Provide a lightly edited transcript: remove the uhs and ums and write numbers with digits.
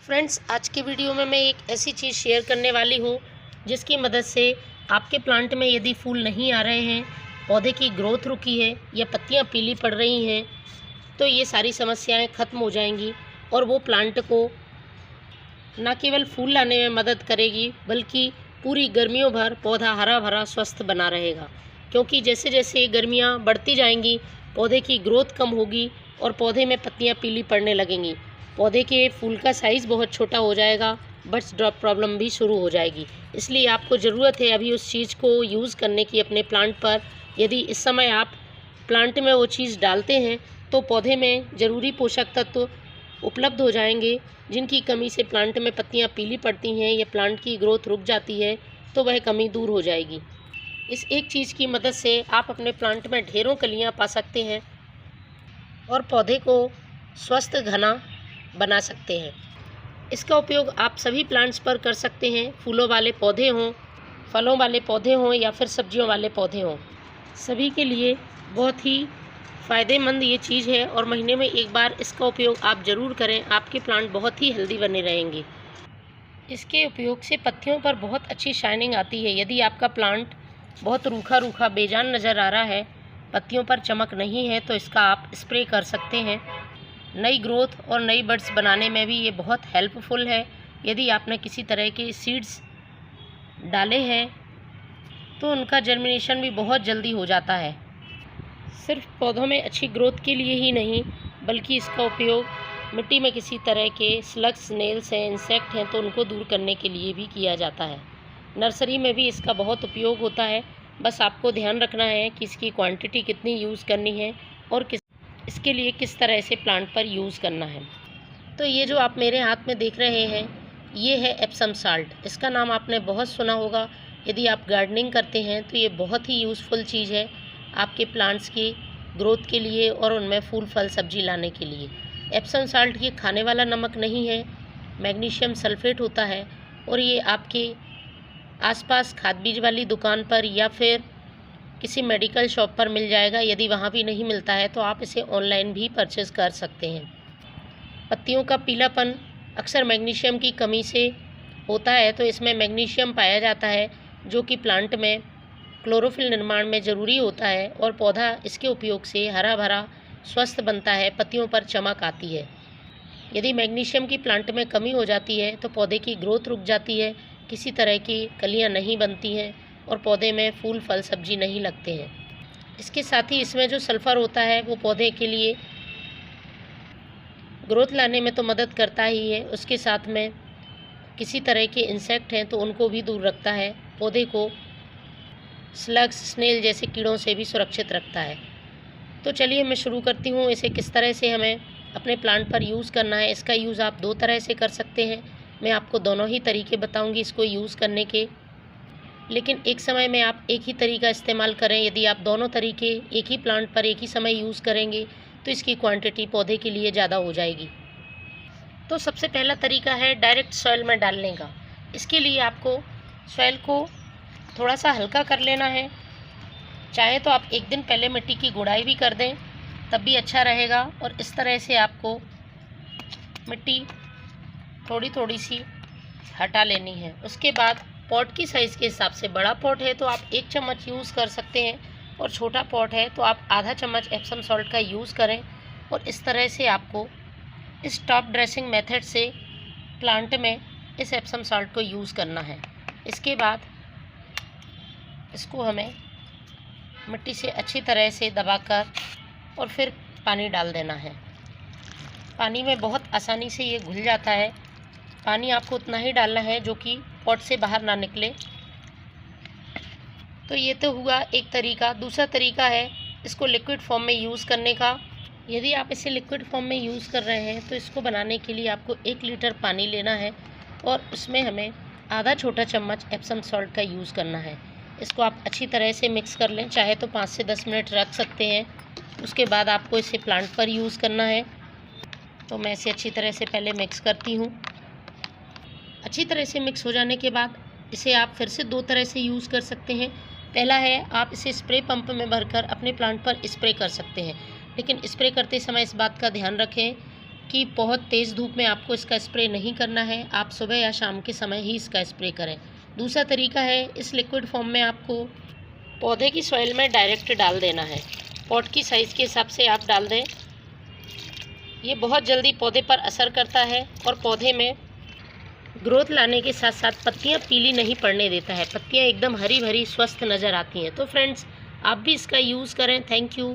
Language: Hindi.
फ्रेंड्स, आज की वीडियो में मैं एक ऐसी चीज़ शेयर करने वाली हूँ जिसकी मदद से आपके प्लांट में यदि फूल नहीं आ रहे हैं, पौधे की ग्रोथ रुकी है या पत्तियाँ पीली पड़ रही हैं, तो ये सारी समस्याएं ख़त्म हो जाएंगी और वो प्लांट को न केवल फूल लाने में मदद करेगी बल्कि पूरी गर्मियों भर पौधा हरा भरा स्वस्थ बना रहेगा। क्योंकि जैसे जैसे गर्मियाँ बढ़ती जाएंगी, पौधे की ग्रोथ कम होगी और पौधे में पत्तियाँ पीली पड़ने लगेंगी। पौधे के फूल का साइज़ बहुत छोटा हो जाएगा, बड्स ड्रॉप प्रॉब्लम भी शुरू हो जाएगी। इसलिए आपको ज़रूरत है अभी उस चीज़ को यूज़ करने की अपने प्लांट पर। यदि इस समय आप प्लांट में वो चीज़ डालते हैं तो पौधे में ज़रूरी पोषक तत्व उपलब्ध हो जाएंगे, जिनकी कमी से प्लांट में पत्तियां पीली पड़ती हैं या प्लांट की ग्रोथ रुक जाती है, तो वह कमी दूर हो जाएगी। इस एक चीज़ की मदद से आप अपने प्लांट में ढेरों कलियां पा सकते हैं और पौधे को स्वस्थ घना बना सकते हैं। इसका उपयोग आप सभी प्लांट्स पर कर सकते हैं, फूलों वाले पौधे हों, फलों वाले पौधे हों या फिर सब्जियों वाले पौधे हों। सभी के लिए बहुत ही फ़ायदेमंद ये चीज़ है और महीने में एक बार इसका उपयोग आप ज़रूर करें। आपके प्लांट बहुत ही हेल्दी बने रहेंगे। इसके उपयोग से पत्तियों पर बहुत अच्छी शाइनिंग आती है। यदि आपका प्लांट बहुत रूखा रूखा बेजान नज़र आ रहा है, पत्तियों पर चमक नहीं है, तो इसका आप स्प्रे कर सकते हैं। नई ग्रोथ और नई बड्स बनाने में भी ये बहुत हेल्पफुल है। यदि आपने किसी तरह के सीड्स डाले हैं तो उनका जर्मिनेशन भी बहुत जल्दी हो जाता है। सिर्फ पौधों में अच्छी ग्रोथ के लिए ही नहीं, बल्कि इसका उपयोग मिट्टी में किसी तरह के स्लग्स, स्नेल्स हैं, इंसेक्ट हैं, तो उनको दूर करने के लिए भी किया जाता है। नर्सरी में भी इसका बहुत उपयोग होता है। बस आपको ध्यान रखना है कि इसकी क्वांटिटी कितनी यूज़ करनी है और इसके लिए किस तरह से प्लांट पर यूज़ करना है। तो ये जो आप मेरे हाथ में देख रहे हैं, ये है एप्सम साल्ट। इसका नाम आपने बहुत सुना होगा। यदि आप गार्डनिंग करते हैं तो ये बहुत ही यूज़फुल चीज़ है आपके प्लांट्स की ग्रोथ के लिए और उनमें फूल फल सब्जी लाने के लिए। एप्सम साल्ट ये खाने वाला नमक नहीं है, मैग्नीशियम सल्फेट होता है और ये आपके आसपास खाद बीज वाली दुकान पर या फिर किसी मेडिकल शॉप पर मिल जाएगा। यदि वहाँ भी नहीं मिलता है तो आप इसे ऑनलाइन भी परचेज़ कर सकते हैं। पत्तियों का पीलापन अक्सर मैग्नीशियम की कमी से होता है, तो इसमें मैग्नीशियम पाया जाता है जो कि प्लांट में क्लोरोफिल निर्माण में ज़रूरी होता है और पौधा इसके उपयोग से हरा भरा स्वस्थ बनता है, पत्तियों पर चमक आती है। यदि मैग्नीशियम की प्लांट में कमी हो जाती है तो पौधे की ग्रोथ रुक जाती है, किसी तरह की कलियां नहीं बनती हैं और पौधे में फूल फल सब्जी नहीं लगते हैं। इसके साथ ही इसमें जो सल्फ़र होता है वो पौधे के लिए ग्रोथ लाने में तो मदद करता ही है, उसके साथ में किसी तरह के इंसेक्ट हैं तो उनको भी दूर रखता है, पौधे को स्लग्स, स्नेल जैसे कीड़ों से भी सुरक्षित रखता है। तो चलिए मैं शुरू करती हूँ इसे किस तरह से हमें अपने प्लांट पर यूज़ करना है। इसका यूज़ आप दो तरह से कर सकते हैं। मैं आपको दोनों ही तरीके बताऊँगी इसको यूज़ करने के, लेकिन एक समय में आप एक ही तरीका इस्तेमाल करें। यदि आप दोनों तरीके एक ही प्लांट पर एक ही समय यूज़ करेंगे तो इसकी क्वांटिटी पौधे के लिए ज़्यादा हो जाएगी। तो सबसे पहला तरीका है डायरेक्ट सॉइल में डालने का। इसके लिए आपको सॉइल को थोड़ा सा हल्का कर लेना है। चाहे तो आप एक दिन पहले मिट्टी की गुड़ाई भी कर दें, तब भी अच्छा रहेगा। और इस तरह से आपको मिट्टी थोड़ी थोड़ी सी हटा लेनी है। उसके बाद पॉट की साइज़ के हिसाब से, बड़ा पॉट है तो आप 1 चम्मच यूज़ कर सकते हैं और छोटा पॉट है तो आप आधा चम्मच एप्सम सॉल्ट का यूज़ करें। और इस तरह से आपको इस टॉप ड्रेसिंग मेथड से प्लांट में इस एप्सम सॉल्ट को यूज़ करना है। इसके बाद इसको हमें मिट्टी से अच्छी तरह से दबाकर और फिर पानी डाल देना है। पानी में बहुत आसानी से ये घुल जाता है। पानी आपको उतना ही डालना है जो कि पॉट से बाहर ना निकले। तो ये तो हुआ एक तरीका। दूसरा तरीका है इसको लिक्विड फॉर्म में यूज़ करने का। यदि आप इसे लिक्विड फॉर्म में यूज़ कर रहे हैं तो इसको बनाने के लिए आपको 1 लीटर पानी लेना है और उसमें हमें आधा छोटा चम्मच एप्सम सॉल्ट का यूज़ करना है। इसको आप अच्छी तरह से मिक्स कर लें, चाहे तो 5 से 10 मिनट रख सकते हैं। उसके बाद आपको इसे प्लांट पर यूज़ करना है। तो मैं इसे अच्छी तरह से पहले मिक्स करती हूँ। अच्छी तरह से मिक्स हो जाने के बाद इसे आप फिर से 2 तरह से यूज़ कर सकते हैं। पहला है आप इसे स्प्रे पंप में भरकर अपने प्लांट पर स्प्रे कर सकते हैं, लेकिन स्प्रे करते समय इस बात का ध्यान रखें कि बहुत तेज़ धूप में आपको इसका स्प्रे नहीं करना है, आप सुबह या शाम के समय ही इसका स्प्रे करें। दूसरा तरीका है, इस लिक्विड फॉर्म में आपको पौधे की सॉइल में डायरेक्ट डाल देना है। पॉट की साइज़ के हिसाब से आप डाल दें। ये बहुत जल्दी पौधे पर असर करता है और पौधे में ग्रोथ लाने के साथ साथ पत्तियां पीली नहीं पड़ने देता है। पत्तियां एकदम हरी भरी स्वस्थ नज़र आती हैं। तो फ्रेंड्स, आप भी इसका यूज़ करें। Thank you.